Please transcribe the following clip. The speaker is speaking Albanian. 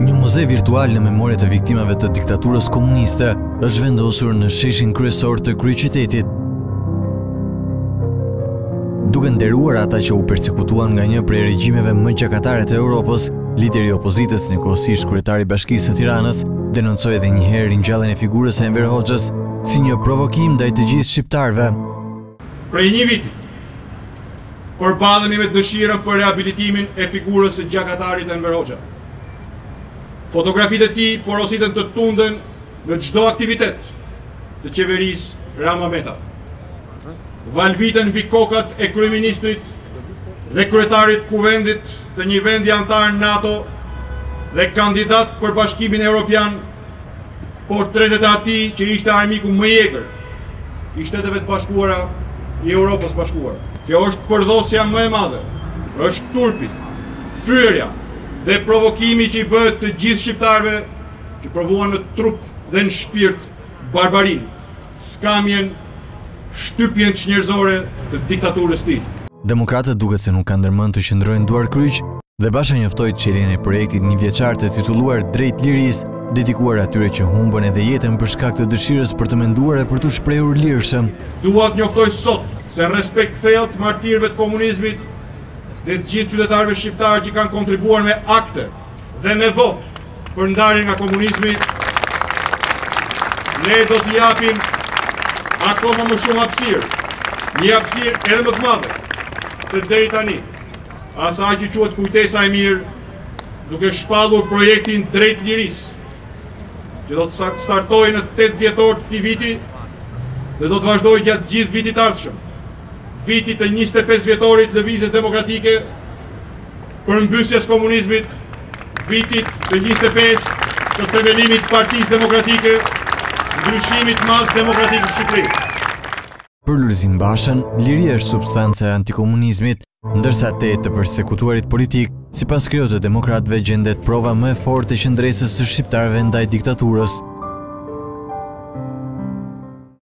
Një muze virtual në memorie të viktimave të diktaturës komuniste është vendosur në sheshin kryesor të kryeqytetit. Duke nderuar ata që u persekutuan nga një prej regjimeve më gjakatare të Europës, lideri i opozitës, njëkohësisht kryetari i Bashkisë së Tiranës, denoncoi edhe një herë ringjalljen e figurës së Enver Hoxhës si një provokim ndaj të gjithë shqiptarëve. Prej një viti, përballemi me dëshirën për rehabilitimin e figurës së gjakatarit Enver Hoxha. Fotografitë e tij porositen të tunden në çdo aktivitet të qeverisë Rama Meta. Valviten mbi kokat e kryeministrit dhe kryetarit kuvendit të një vendi antar NATO dhe kandidat për Bashkimin Evropian, portretet e atij që ishte armiku më i egër i Shteteve të Bashkuara i Europës Bashkuar. Kjo është përdhosja më e madhe, është turpi, fyerja dhe provokimi që i bëhet të gjithë shqiptarëve që provuan në trup dhe në shpirt barbarinë, skamjen, shtypjen njerëzore të diktaturës së tij. Demokratët duket se nuk kanë ndërmend të qëndrojnë duar kryq dhe Basha njoftoi çeljen e projektit një vjeçar të titulluar Drejt Lirisë, dedikuar atyre që humbën edhe jetën për shkak të dëshirës për të menduar e për të shprehur lirshëm. Dua të njoftoj sot se respekt thellë të martirëve të komunizmit dhe të gjithë qytetarëve shqiptarë që kanë kontribuar me akte dhe me votë për ndarjen nga komunizmi, ne do t'i japim akoma më shumë hapësirë, një hapësirë edhe më të madhe, se deri tani, asaj që quhet kujtesa e mirë, duke shpallur projektin Drejt Lirisë, që do të startojë në 8 dhjetor të këtij viti dhe do të vazhdojë gjatë gjithë vitit të ardhshëm, vitit të 25 vjetorit lëvizjes demokratike, përmbysjes komunizmit, vitit të 25 të themelimit të Partisë Demokratike, ndryshimit madh demokratik në Shqipëri. Për Lulzim Bashën, liria është substanca e antikomunizmit, ndërsa te të përsekutuarit politik, sipas krijuar të demokratëve, gjendet prova më e fortë e qëndresës së shqiptarëve ndaj diktaturës.